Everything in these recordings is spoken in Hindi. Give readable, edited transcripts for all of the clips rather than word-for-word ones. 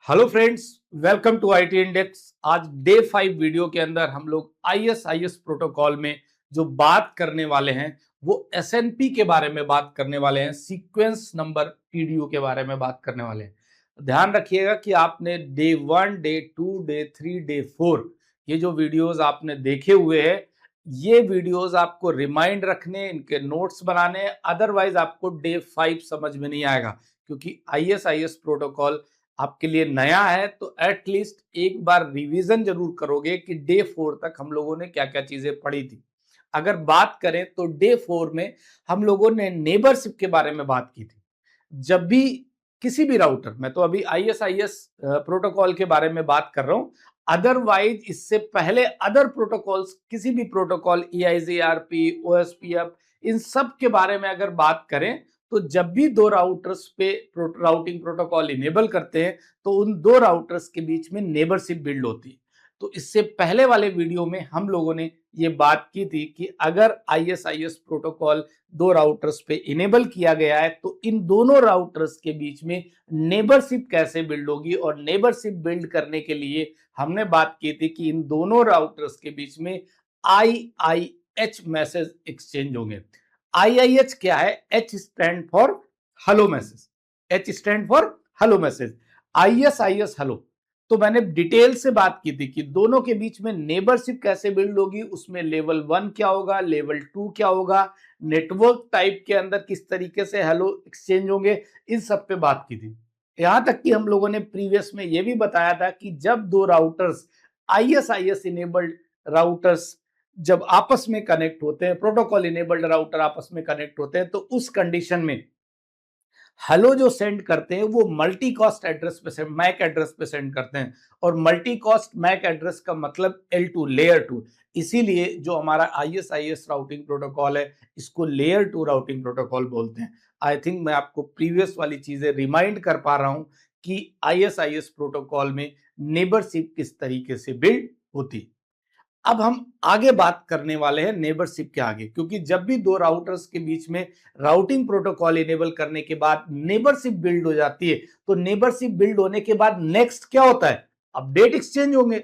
Hello friends, welcome to IT Index. आज डे 5 वीडियो के अंदर हम लोग आईएसआईएस प्रोटोकॉल में जो बात करने वाले हैं वो एसएनपी के बारे में बात करने वाले हैं, सीक्वेंस नंबर पीडीयू के बारे में बात करने वाले हैं। ध्यान रखिएगा कि आपने डे 1, डे 2, डे 3, डे 4 ये जो वीडियोस आपने देखे हुए हैं, ये वीडियोस आपको रिमाइंड रखने, इनके नोट्स बनाने, अदरवाइज आपको डे 5 समझ में नहीं आएगा क्योंकि आईएसआईएस प्रोटोकॉल आपके लिए नया है। तो एटलीस्ट एक बार रिवीजन जरूर करोगे कि डे 4 तक हम लोगों ने क्या क्या चीजें पढ़ी थी। अगर बात करें तो डे 4 में हम लोगों ने नेबरशिप के बारे में बात की थी। जब भी किसी भी राउटर, मैं तो अभी आईएसआईएस प्रोटोकॉल के बारे में बात कर रहा हूं, अदरवाइज इससे पहले अदर प्रोटोकॉल्स, किसी भी प्रोटोकॉल ईआईजीआरपी, ओएसपीएफ, इन सब के बारे में अगर बात करें तो जब भी दो राउटर्स पे राउटिंग प्रोटोकॉल इनेबल करते हैं तो उन दो राउटर्स के बीच में नेबरशिप बिल्ड होती है। तो इससे पहले वाले वीडियो में हम लोगों ने ये बात की थी कि अगर आईएसआईएस प्रोटोकॉल दो राउटर्स पे इनेबल किया गया है तो इन दोनों राउटर्स के बीच में नेबरशिप कैसे बिल्ड होगी, और नेबरशिप बिल्ड करने के लिए हमने बात की थी कि इन दोनों राउटर्स के बीच में आईआईएच मैसेज एक्सचेंज होंगे। आईआईएच क्या है? H stand for hello message, H stand for hello message, ISIS hello. तो मैंने डिटेल से बात की थी कि दोनों के बीच में नेबरशिप कैसे बिल्ड होगी, उसमें लेवल 1 क्या होगा, लेवल 2 क्या होगा, नेटवर्क टाइप के अंदर किस तरीके से हेलो एक्सचेंज होंगे, इन सब पे बात की थी। यहां तक कि हम लोगों ने प्रीवियस में यह भी बताया था कि जब दो राउटर्स, आईएसआईएस इनेबल्ड राउटर्स जब आपस में कनेक्ट होते हैं, प्रोटोकॉल इनेबल्ड राउटर आपस में कनेक्ट होते हैं, तो उस कंडीशन में हेलो जो सेंड करते हैं वो मल्टी कॉस्ट एड्रेस पे सेंड, मैक एड्रेस पे सेंड करते हैं। और मल्टी कॉस्ट मैक एड्रेस का मतलब L2, लेयर 2। इसीलिए जो हमारा आईएसआईएस राउटिंग प्रोटोकॉल है इसको लेयर 2 राउटिंग प्रोटोकॉल बोलते हैं। आई थिंक मैं आपको प्रीवियस वाली चीजें रिमाइंड कर पा रहा हूं कि आईएसआईएस प्रोटोकॉल में नेबरशिप किस तरीके से बिल्ड होती है। अब हम आगे बात करने वाले हैं नेबरशिप के आगे, क्योंकि जब भी दो राउटर्स के बीच में राउटिंग प्रोटोकॉल इनेबल करने के बाद नेबरशिप बिल्ड हो जाती है, तो नेबरशिप बिल्ड होने के बाद नेक्स्ट क्या होता है? अपडेट एक्सचेंज होंगे,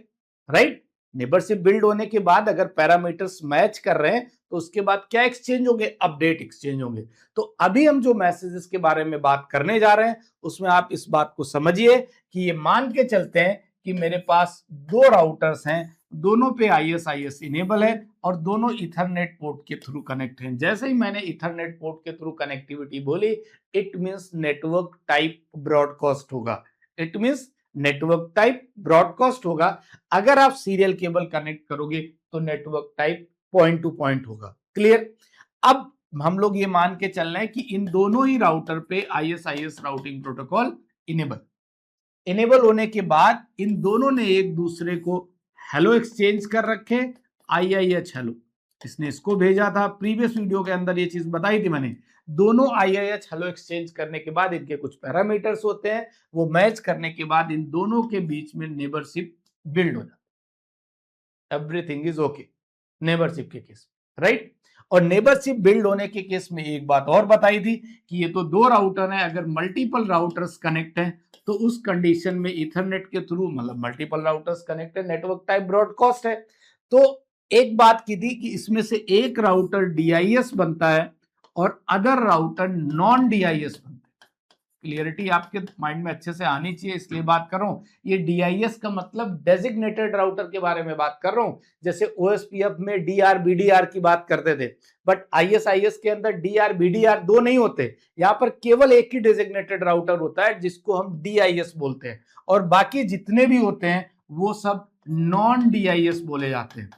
राइट? नेबरशिप बिल्ड होने के बाद अगर पैरामीटर्स मैच कर रहे हैं तो उसके बाद क्या एक्सचेंज होंगे? अपडेट एक्सचेंज होंगे। तो अभी हम जो मैसेजेस के बारे में बात करने जा रहे हैं उसमें आप इस बात को समझिए कि ये मान के चलते हैं कि मेरे पास दो राउटर्स हैं, दोनों पे आईएसआईएस इनेबल है और दोनों इथरनेट पोर्ट के थ्रू कनेक्ट हैं। जैसे ही मैंने इथरनेट पोर्ट के थ्रू कनेक्टिविटी बोली, it means network type broadcast होगा। It means network type broadcast होगा। अगर आप सीरियल केबल कनेक्ट करोगे तो network type point to point होगा। क्लियर? अब हम लोग ये मान के चल रहे हैं कि इन दोनों ही राउटर पे आईएसआईएस राउटिंग प्रोटोकॉल इनेबल होने के बाद इन दोनों ने एक दूसरे को हेलो एक्सचेंज कर रखे, आईआईएच हेलो। इसने इसको भेजा था, प्रीवियस वीडियो के अंदर ये चीज बताई थी मैंने। दोनों आईआईएच हेलो एक्सचेंज करने के बाद इनके कुछ पैरामीटर्स होते हैं, वो मैच करने के बाद इन दोनों के बीच में नेबरशिप बिल्ड हो जाता है। एवरीथिंग इज ओके नेबरशिप के केस, राइट? और नेबरशिप बिल्ड होने के केस में एक बात और बताई थी कि ये तो दो राउटर हैं, अगर मल्टीपल राउटर्स कनेक्ट हैं तो उस कंडीशन में इथरनेट के थ्रू, मतलब मल्टीपल राउटर्स कनेक्ट है, नेटवर्क टाइप ब्रॉडकास्ट है। तो एक बात की थी कि इसमें से एक राउटर डीआईएस बनता है और अदर राउटर नॉन डीआईएस बनता है। क्लियरिटी आपके माइंड में अच्छे से आनी चाहिए, इसलिए बात कर रहा हूं। ये डीआईएस का मतलब डेजिग्नेटेड राउटर के बारे में बात कर रहा हूं। जैसे ओएसपीएफ में डीआर बीडीआर की बात करते थे, बट आईएसआईएस के अंदर डीआर बीडीआर दो नहीं होते। यहां पर केवल एक ही डेजिग्नेटेड राउटर होता है जिसको हम डीआईएस बोलते हैं, और बाकी जितने भी होते हैं वो सब नॉन डीआईएस बोले जाते हैं।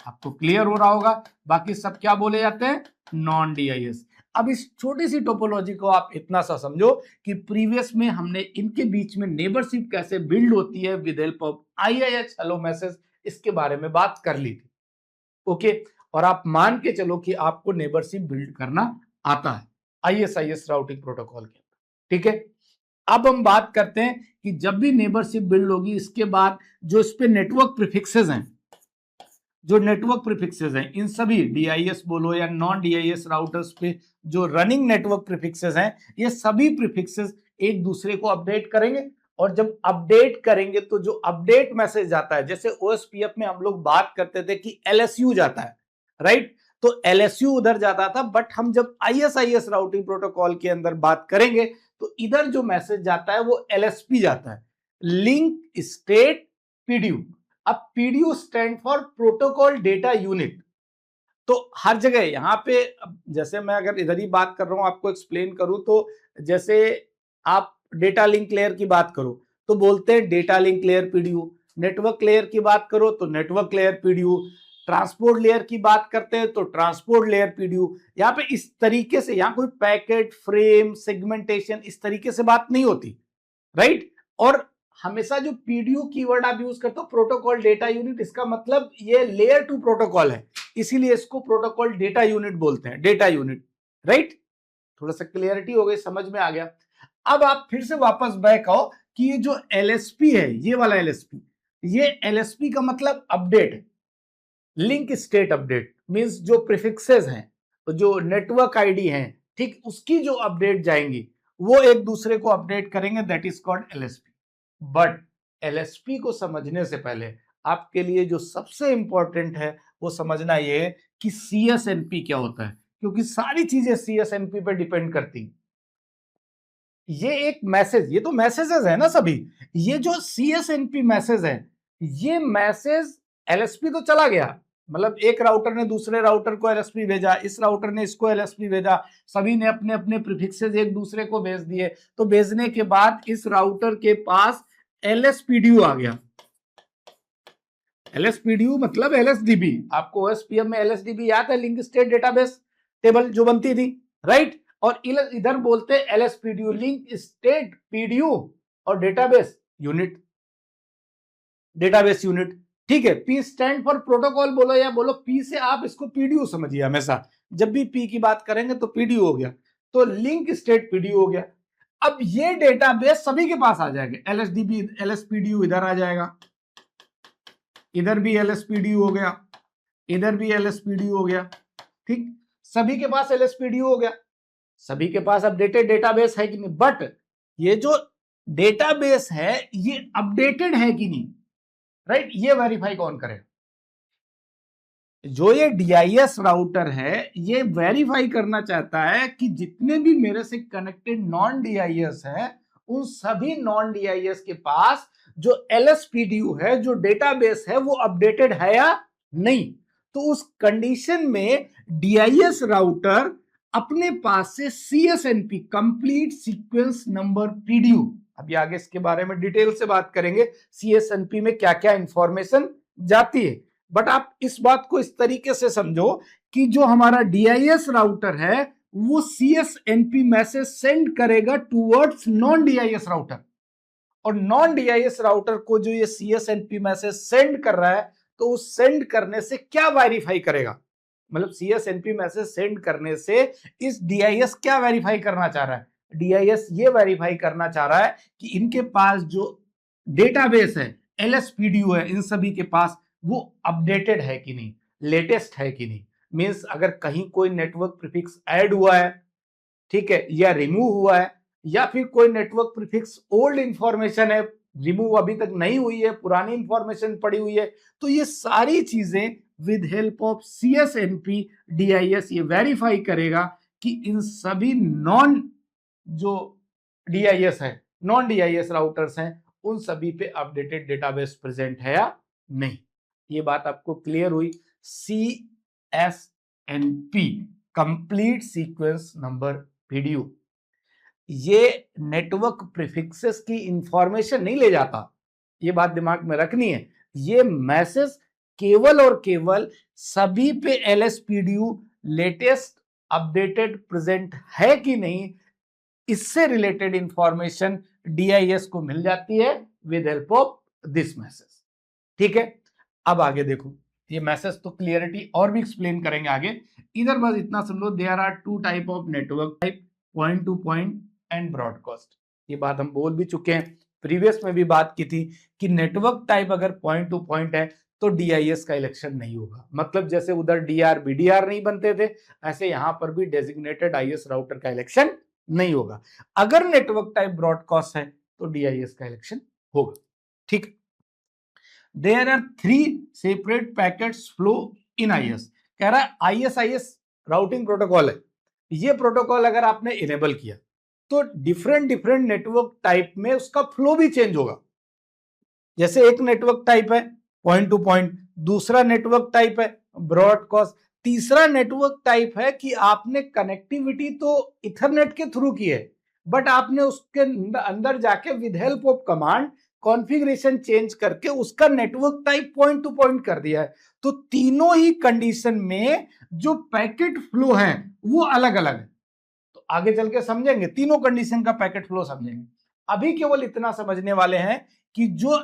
आपको क्लियर हो रहा होगा? बाकी सब क्या बोले जाते हैं? Non DIIs. अब इस छोटी सी टोपोलॉजी को आप इतना सा समझो कि प्रीवियस में हमने इनके बीच में नेबरशिप कैसे बिल्ड होती है with help of IIH hello message, इसके बारे में बात कर ली थी। ओके? और आप मान के चलो कि आपको नेबरशिप बिल्ड करना आता है आईएसआईएस राउटिंग प्रोटोकॉल के, ठीक है? अब हम बात करते हैं कि जब भी नेबरशिप बिल्ड होगी इसके बाद जो इस पे नेटवर्क प्रीफिक्सेस हैं, जो नेटवर्क प्रीफिक्सेस हैं, इन सभी डीआईएस बोलो या नॉन डीआईएस राउटर्स पे जो रनिंग नेटवर्क प्रीफिक्सेस हैं, ये सभी प्रीफिक्सेस एक दूसरे को अपडेट करेंगे और जब अपडेट करेंगे तो जो अपडेट मैसेज जाता है, जैसे ओएसपीएफ में हम लोग बात करते थे कि एलएसयू जाता है, राइट, तो एलएसयू उधर जाता था, बट हम जब आईएसआईएस राउटिंग प्रोटोकॉल के अंदर बात करेंगे तो इधर जो मैसेज जाता है वो एलएसपी जाता है, लिंक स्टेट पीडीयू। अब PDU stand for protocol data unit. तो हर जगह यहां पे, जैसे मैं अगर इधर ही बात कर रहा हूं आपको एक्सप्लेन करूं, तो जैसे आप डेटा लिंक लेयर की बात करो तो बोलते हैं data link layer PDU, network layer की बात करो तो network layer PDU, transport layer की बात करते हैं तो ट्रांसपोर्ट लेयर पीडीयू। यहाँ पे इस तरीके से, यहाँ कोई पैकेट फ्रेम सेगमेंटेशन इस तरीके से बात नहीं होती, राइट। और हमेशा जो पीडीयू कीवर्ड आप यूज करते हो, प्रोटोकॉल डेटा यूनिट, इसका मतलब ये लेयर 2 प्रोटोकॉल है, इसीलिए इसको प्रोटोकॉल डेटा यूनिट बोलते हैं, डेटा यूनिट, राइट। थोड़ा सा क्लियरिटी हो गई, समझ में आ गया। अब आप फिर से वापस बैक आओ कि ये जो एलएसपी है, ये वाला एलएसपी, ये एलएसपी का मतलब अपडेट है, लिंक स्टेट अपडेट मींस जो प्रीफिक्सेस हैं, जो नेटवर्क आईडी हैं, ठीक, उसकी जो अपडेट जाएंगी वो एक दूसरे को अपडेट करेंगे, that is called LSP. But LSP को समझने से पहले आपके लिए जो सबसे इंपॉर्टेंट है वो समझना ये है कि सीएसएनपी क्या होता है, क्योंकि सारी चीजें सीएसएनपी पे डिपेंड करती हैं। ये एक मैसेज, ये तो मैसेजेस है ना सभी, ये जो सीएसएनपी मैसेज है, ये मैसेज, एलएसपी तो चला गया, मतलब एक राउटर ने दूसरे राउटर को एलएसपी भेजा, इस राउटर ने इसको एलएसपी भेजा, सभी ने अपने अपने प्रीफिक्सेस एक दूसरे को भेज दिए, तो भेजने के बाद इस राउटर के पास एलएसपीडीयू आ गया। एलएसपीडीयू मतलब एलएसडीबी, आपको ओएसपीएफ में एलएसडीबी याद है, लिंक स्टेट डेटाबेस टेबल जो बनती थी, राइट। और इधर बोलते हैं एलएसपीडीयू, लिंक स्टेट पीडीयू और डेटाबेस यूनिट, डेटाबेस यूनिट, ठीक है। पी स्टैंड फॉर प्रोटोकॉल बोलो या बोलो पी से, आप इसको पीडीयू समझिए हमेशा, जब भी पी की बात करेंगे तो पीडीयू हो गया, तो लिंक स्टेट पीडीयू हो गया। अब ये डेटाबेस सभी के पास आ जाएगा, एलएसडीबी एलएसपीडीयू इधर आ जाएगा, इधर भी एलएसपीडीयू हो गया, इधर भी एलएसपीडीयू हो गया, ठीक, सभी के पास एलएसपीडीयू हो गया, सभी के पास अपडेटेड डेटाबेस है कि नहीं। बट ये जो डेटाबेस है ये अपडेटेड है कि नहीं, राइट, ये वेरीफाई कौन करे? जो ये डीआईएस राउटर है ये वेरीफाई करना चाहता है कि जितने भी मेरे से कनेक्टेड नॉन डीआईएस है, उन सभी नॉन डीआईएस के पास जो एलएसपीडीयू है, जो डेटाबेस है, वो अपडेटेड है या नहीं। तो उस कंडीशन में डीआईएस राउटर अपने पास से सीएसएनपी, कंप्लीट सीक्वेंस नंबर पीडीयू, अभी आगे इसके बारे में डिटेल से बात करेंगे, सीएसएनपी में क्या क्या इंफॉर्मेशन जाती है। बट आप इस बात को इस तरीके से समझो कि जो हमारा डीआईएस राउटर है वो सीएसएनपी मैसेज सेंड करेगा टुवर्ड्स नॉन डीआईएस राउटर, और नॉन डीआईएस राउटर को जो ये सीएसएनपी मैसेज सेंड कर रहा है, तो उस सेंड करने से क्या वेरीफाई करेगा, मतलब सीएसएनपी मैसेज सेंड करने से इस डीआईएस क्या वेरीफाई करना चाह रहा है? डीआईएस ये वेरीफाई करना चाह रहा है कि इनके पास जो डेटाबेस है, एलएसपीडीयू है, इन सभी के पास वो अपडेटेड है कि नहीं, लेटेस्ट है कि नहीं। मींस अगर कहीं कोई नेटवर्क प्रीफिक्स ऐड हुआ है, ठीक है, या रिमूव हुआ है, या फिर कोई नेटवर्क प्रीफिक्स ओल्ड इंफॉर्मेशन है, रिमूव अभी तक नहीं हुई है, पुरानी इंफॉर्मेशन पड़ी हुई है, तो ये सारी चीजें विद हेल्प ऑफ सीएसएनपी डीआईएस ये वेरीफाई करेगा कि इन सभी नॉन, जो डीआईएस है, नॉन डीआईएस राउटर्स हैं, उन सभी पे अपडेटेड डेटाबेस प्रेजेंट है या नहीं। ये बात आपको क्लियर हुई। सीएसएनपी, कंप्लीट सीक्वेंस नंबर पीडीयू, ये नेटवर्क प्रीफिक्सेस की इंफॉर्मेशन नहीं ले जाता, ये बात दिमाग में रखनी है। ये मैसेज केवल और केवल सभी पे एलएसपीडीयू लेटेस्ट अपडेटेड प्रेजेंट है कि नहीं, इससे रिलेटेड इंफॉर्मेशन डीआईएस को मिल जाती है with help of this message, ठीक है। अब आगे देखो, ये मैसेज तो क्लियरिटी और भी एक्सप्लेन करेंगे आगे, इधर बस इतना समझो, there are two type of network type, point to point and broadcast. ये बात हम बोल भी चुके हैं, प्रीवियस में भी बात की थी कि नेटवर्क टाइप अगर पॉइंट टू पॉइंट है तो डीआईएस का इलेक्शन नहीं होगा, मतलब जैसे उधर डीआर बीडीआर नहीं बनते थे, ऐसे यहां पर भी डेजिग्नेटेड आईएस राउटर का इलेक्शन नहीं होगा। अगर नेटवर्क टाइप ब्रॉडकास्ट है तो DIS का इलेक्शन होगा। ठीक, there are 3 separate packets flow in IS। कह रहा है IS राउटिंग प्रोटोकॉल है, ये प्रोटोकॉल अगर आपने इनेबल किया तो डिफरेंट डिफरेंट नेटवर्क टाइप में उसका फ्लो भी चेंज होगा। जैसे एक नेटवर्क टाइप है पॉइंट टू पॉइंट, दूसरा नेटवर्क टाइप है ब्रॉडकास्ट, तीसरा नेटवर्क टाइप है कि आपने कनेक्टिविटी तो इथरनेट के थ्रू की है, बट आपने उसके अंदर जाके with help of command configuration change करके उसका network type point to point कर दिया है। तो तीनों ही कंडीशन में जो पैकेट फ्लो है वो अलग अलग है। तो आगे चल के समझेंगे, तीनों कंडीशन का पैकेट फ्लो समझेंगे। अभी केवल इतना समझने वाले हैं कि जो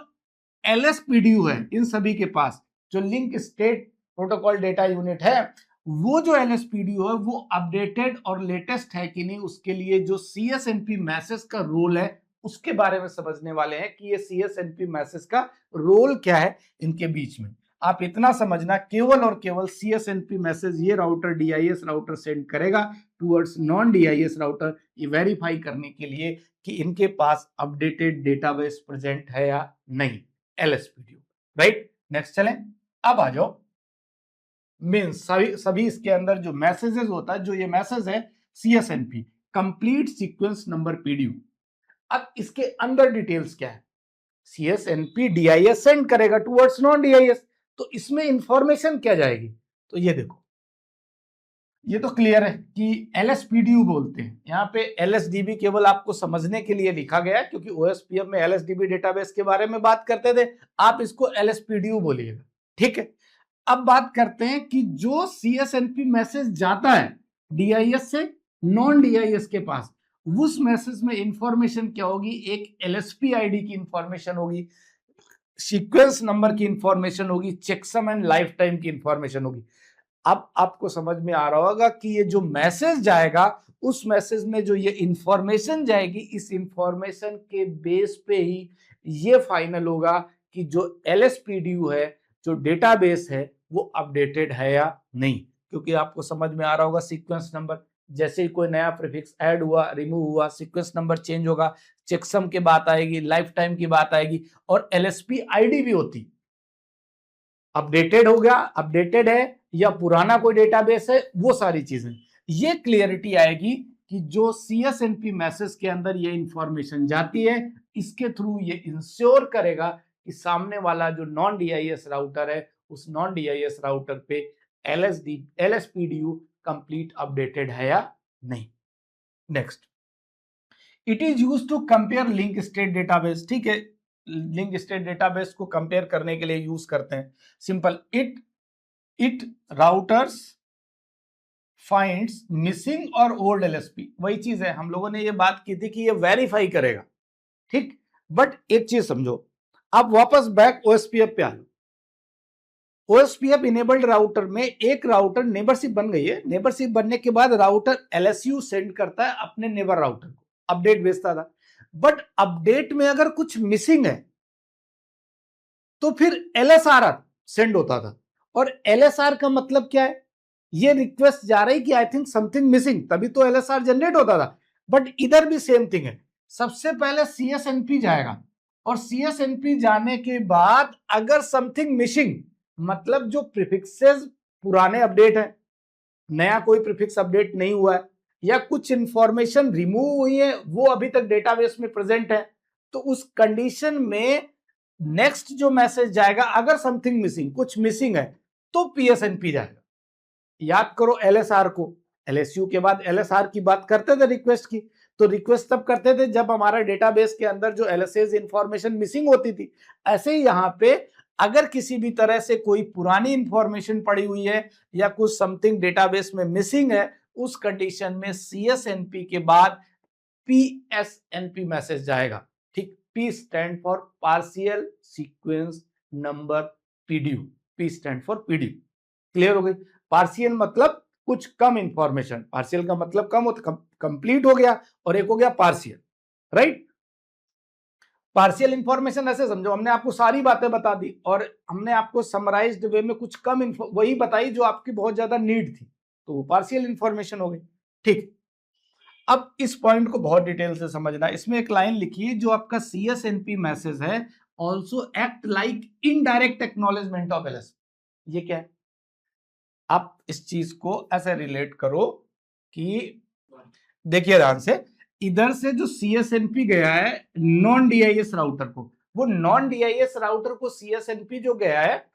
LSPDU है इन सभी के पास, जो link state protocol data unit है, वो जो LSPDU है वो अपडेटेड और लेटेस्ट है कि नहीं, उसके लिए जो CSNP मैसेज का रोल है उसके बारे में समझने वाले हैं कि ये CSNP मैसेज का रोल क्या है इनके बीच में। आप इतना समझना, केवल और केवल CSNP मैसेज ये राउटर DIS राउटर सेंड करेगा टुवर्ड्स नॉन DIS राउटर, ये वेरीफाई करने के लिए कि इनके पास अपडेटेड डेटाबेस प्रेजेंट है या नहीं, LSPDU। राइट, नेक्स्ट चलें। अब आ जाओ मीन्स सभी इसके अंदर जो मैसेजेस होता है, जो ये मैसेज है CSNP complete sequence number PDU। अब इसके अंदर डिटेल्स क्या है, CSNP DIS सेंड करेगा टुवर्ड्स नॉन DIS, तो इसमें इंफॉर्मेशन क्या जाएगी, तो ये देखो, ये तो क्लियर है कि LSPDU बोलते हैं। यहाँ पे LSDB केवल आपको समझने के लिए लिखा गया है क्योंकि OSPF में LSDB डेटाबेस के बारे में बात करते थे, आप इसको LSPDU बोलिएगा। ठीक है, अब बात करते हैं कि जो CSNP मैसेज जाता है DIS से नॉन DIS के पास, उस मैसेज में इंफॉर्मेशन क्या होगी, एक LSP ID की इंफॉर्मेशन होगी, सीक्वेंस नंबर की इंफॉर्मेशन होगी, चेकसम एंड लाइफ टाइम की इंफॉर्मेशन होगी। अब आपको समझ में आ रहा होगा कि ये जो मैसेज जाएगा, उस मैसेज में जो ये इंफॉर्मेशन जाएगी, इस इंफॉर्मेशन के बेस पे ही ये फाइनल होगा कि जो LSPDU है, जो डेटाबेस है, वो अपडेटेड है या नहीं। क्योंकि आपको समझ में आ रहा होगा सीक्वेंस नंबर, जैसे ही कोई नया प्रीफिक्स ऐड हुआ, रिमूव हुआ, सीक्वेंस नंबर चेंज होगा, चेकसम की बात आएगी, लाइफ टाइम की बात आएगी, और LSP ID भी होती। अपडेटेड हो गया, अपडेटेड है या पुराना कोई डेटाबेस है, वो सारी चीजें, ये क्लियरिटी आएगी कि जो CSNP मैसेज के अंदर ये इंफॉर्मेशन जाती है, इसके थ्रू ये इंश्योर करेगा कि सामने वाला जो नॉन DIS राउटर है, उस नॉन DIS राउटर पे LSPDU कंप्लीट अपडेटेड है या नहीं। Next, it is use to compare link state database. ठीक है, लिंक स्टेट डेटाबेस को कंपेयर करने के लिए यूज करते हैं। Simple, it routers finds missing और ओल्ड LSP, वही चीज है, हम लोगों ने ये बात की थी कि ये वेरीफाई करेगा। ठीक, बट एक चीज समझो, आप वापस बैक OSPF पे आ लो। OSPF इनेबल्ड राउटर में एक राउटर नेबरशिप बन गई है, नेबरशिप बनने के बाद राउटर LSU सेंड करता है अपने नेबर राउटर को, अपडेट भेजता था, बट अपडेट में अगर कुछ मिसिंग है तो फिर LSR सेंड होता था। और LSR का मतलब क्या है, ये रिक्वेस्ट जा रही कि आई थिंक समथिंग मिसिंग, तभी तो LSR जनरेट होता था। बट इधर भी सेम थिंग है, सबसे पहले CSNP जाएगा, और CSNP जाने के बाद अगर समथिंग मिसिंग, मतलब जो प्रीफिक्सेस पुराने अपडेट है, नया कोई प्रीफिक्स अपडेट नहीं हुआ है, या कुछ इंफॉर्मेशन रिमूव हुई है, वो अभी तक डेटाबेस में प्रेजेंट है, तो उस कंडीशन में नेक्स्ट जो मैसेज जाएगा, अगर समथिंग मिसिंग, कुछ मिसिंग है, तो PSNP जाएगा। याद करो LSR को, LSU के बाद LSR की बात करते थे रिक्वेस्ट की, तो रिक्वेस्ट तब करते थे जब हमारा डेटाबेस के अंदर जो LSS इंफॉर्मेशन मिसिंग होती थी। ऐसे ही यहां पे अगर किसी भी तरह से कोई पुरानी इंफॉर्मेशन पड़ी हुई है या कुछ समथिंग डेटाबेस में मिसिंग है, उस कंडीशन में CSNP के बाद PSNP मैसेज जाएगा। ठीक, P stand for partial sequence number PDU, P stand for PDU। Clear हो गई? पार्शियल मतलब कुछ कम इंफॉर्मेशन, पार्शियल का मतलब कम होता, कंप्लीट हो गया, और एक हो गया पार्शियल। राइट, पार्शियल इंफॉर्मेशन ऐसे समझो, हमने आपको सारी बातें बता दी और हमने आपको समराइज्ड वे में कुछ कम वही बताई जो आपकी बहुत ज्यादा नीड थी, तो वो पार्शियल इंफॉर्मेशन हो गई। ठीक, अब इस पॉइंट को बहुत डिटेल से समझना। इसमें एक लाइन लिखी है, जो आपका CSNP मैसेज है, also act like indirect acknowledgement of LSP। ये क्या है? आप इस चीज को ऐसे रिलेट करो कि देखिए ध्यान से, इधर से जो CSNP गया है नॉन DIS राउटर को, वो नॉन DIS राउटर को CSNP जो गया है,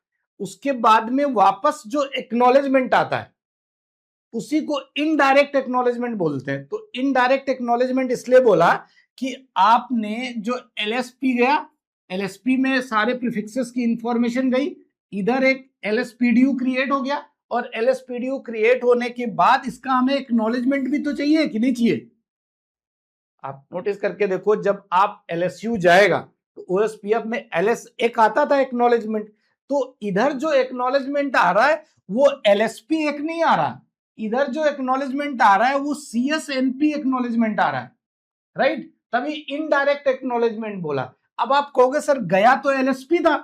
उसके बाद में वापस जो एक्नॉलेजमेंट आता है उसी को इनडायरेक्ट एक्नॉलेजमेंट बोलते हैं। तो इनडायरेक्ट एक्नॉलेजमेंट इसलिए बोला कि आपने जो LSP गया, LSP में सारे प्रीफिक्सेस की इंफॉर्मेशन गई, इधर एक LSPDU क्रिएट हो गया, और LSPDU क्रिएट होने के बाद इसका हमें एक्नॉलेजमेंट भी तो चाहिए कि नहीं चाहिए? आप नोटिस करके देखो, जब आप LSU जाएगा तो OSPF में LS एक आता था एक्नॉलेजमेंट, तो इधर जो एक्नॉलेजमेंट आ रहा है वो LSP एक नहीं आ रहा, इधर जो एक्नॉलेजमेंट आ रहा है वो CSNP एक्नॉलेजमेंट आ रहा है, राइट? तभी इनडायरेक्ट एक्नॉलेजमेंट बोला। अब आप कहोगे सर गया तो LSP था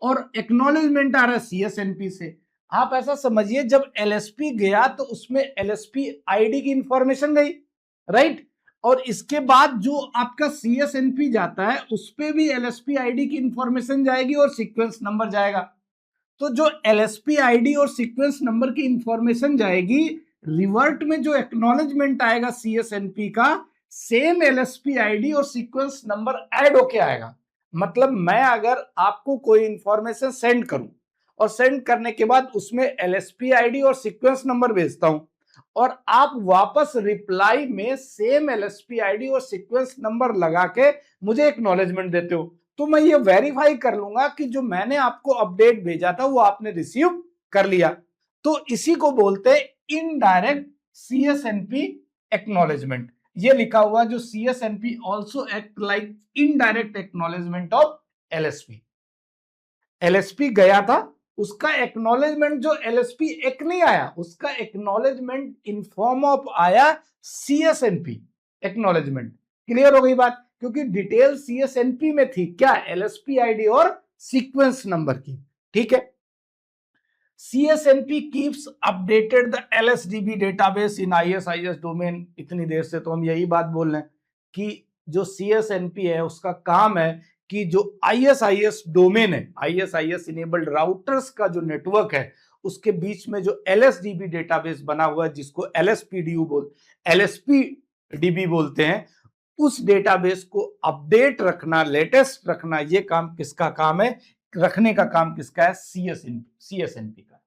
और एक्नॉलेजमेंट आ रहा है CSNP से। आप ऐसा समझिए, जब LSP गया तो उसमें LSP ID की इंफॉर्मेशन गई, राइट? और इसके बाद जो आपका CSNP जाता है उस पे भी LSP ID की इंफॉर्मेशन जाएगी और सीक्वेंस नंबर जाएगा। तो जो LSP ID और सीक्वेंस नंबर की इंफॉर्मेशन जाएगी, रिवर्ट में जो एक्नॉलेजमेंट आएगा CSNP का, सेम LSP ID और सीक्वेंस नंबर ऐड होके आएगा। मतलब मैं अगर आपको कोई इंफॉर्मेशन सेंड करूं और सेंड करने के बाद उसमें LSP ID और सीक्वेंस नंबर भेजता हूं, और आप वापस रिप्लाई में सेम LSP ID और सीक्वेंस नंबर लगा के मुझे एक्नॉलेजमेंट देते हो, तो मैं ये वेरीफाई कर लूंगा कि जो मैंने आपको अपडेट भेजा था वो आपने रिसीव कर लिया। तो इसी को बोलते हैं इनडायरेक्ट CSNP एक्नॉलेजमेंट। ये लिखा हुआ जो CSNP also act like indirect acknowledgement of LSP। LSP गया था, उसका एक्नॉलेजमेंट जो LSP एक नहीं आया, उसका एक्नॉलेजमेंट इन फॉर्म ऑफ आया CSNP एक्नॉलेजमेंट। क्लियर हो गई बात? क्योंकि डिटेल CSNP में थी क्या, LSP ID और सीक्वेंस नंबर की। ठीक है। CSNP keeps updated the LSDB database in ISIS domain। इतनी देर से तो हम यही बात बोल रहे हैं कि जो CSNP है उसका काम है कि जो ISIS डोमेन है, ISIS इनेबल्ड राउटर्स का जो नेटवर्क है, उसके बीच में जो LSDB डेटाबेस बना हुआ है, जिसको LSPDB बोलते हैं, उस डेटाबेस को अपडेट रखना, लेटेस्ट रखना, ये काम किसका काम है? रखने का काम किसका है? CSNP का,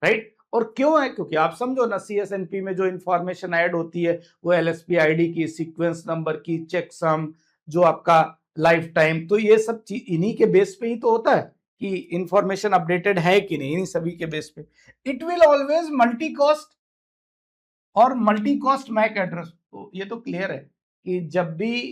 राइट? और क्यों है? क्योंकि आप समझो ना, CSNP में जो इंफॉर्मेशन ऐड होती है वो LSP ID की, सीक्वेंस नंबर की, चेकसम, जो आपका लाइफ टाइम, तो ये सब चीज इन्हीं के बेस पे ही तो होता है कि इंफॉर्मेशन अपडेटेड है कि नहीं, इन्हीं सभी के बेस पे। It will always multi cost और मल्टी कॉस्ट मैक एड्रेस। तो ये तो क्लियर है कि जब भी,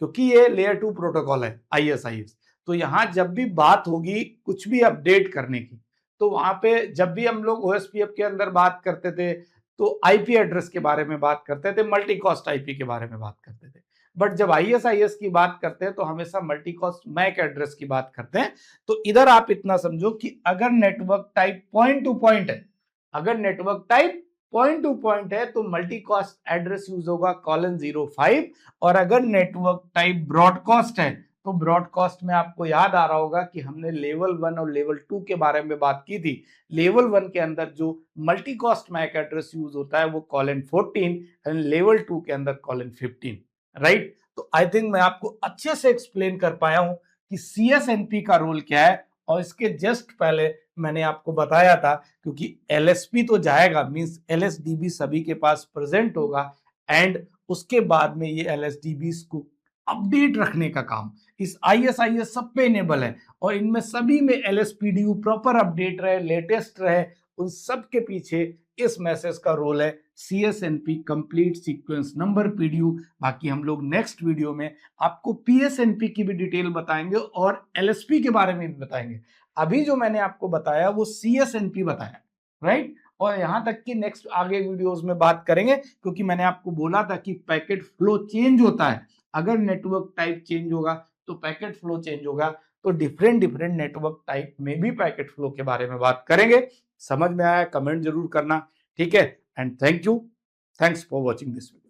क्योंकि ये लेयर 2 प्रोटोकॉल है ISIS, तो यहां जब भी बात होगी कुछ भी अपडेट करने की, तो वहां पे जब भी हम लोग OSPF के अंदर बात करते थे तो IP एड्रेस के बारे में बात करते थे, मल्टी कॉस्ट IP के बारे में बात करते थे। बट जब ISIS की बात करते हैं तो हमेशा मल्टी कॉस्ट मैक एड्रेस की बात करते हैं। तो इधर आप इतना समझो कि अगर network type point to point है, अगर network type point to point है तो मल्टी कॉस्ट एड्रेस यूज होगा :05, और अगर नेटवर्क टाइप ब्रॉडकास्ट है तो ब्रॉडकास्ट में आपको याद आ रहा होगा कि हमने लेवल 1 और लेवल 2 के बारे में बात की थी। लेवल 1 के अंदर जो multicast MAC address use होता है वो :14 एंड लेवल 2 के अंदर :15, राइट? तो आई थिंक मैं आपको अच्छे से एक्सप्लेन कर पाया हूं कि CSNP का रोल क्या है। और इसके जस्ट पहले मैंने आपको बताया था, क्योंकि LSP तो जाएगा, मींस LSDB सभी के पास प्रेजेंट होगा, एंड उसके बाद में ये LSDBs को अपडेट रखने का काम इस ISIS सब पे इनेबल है, और इनमें सभी में LSPDU प्रॉपर अपडेट रहे, लेटेस्ट रहे, उन सब के पीछे इस मैसेज का रोल है CSNP complete sequence number PDU। बाकी हम लोग नेक्स्ट वीडियो में आपको PSNP की भी डिटेल बताएंगे और LSP के बारे में भी बताएंगे। अभी जो मैंने आपको बताया वो CSNP बताया, राइट? और यहां तक कि नेक्स्ट आगे वीडियोस में बात करेंगे, क्योंकि मैंने आपको बोला था कि पैकेट फ्लो चेंज होता है, अगर नेटवर्क टाइप चेंज होगा तो पैकेट फ्लो चेंज होगा। तो डिफरेंट नेटवर्क टाइप में भी पैकेट फ्लो के बारे में बात करेंगे। समझ में आया? कमेंट जरूर करना, ठीक है? And thank you, thanks for watching this video.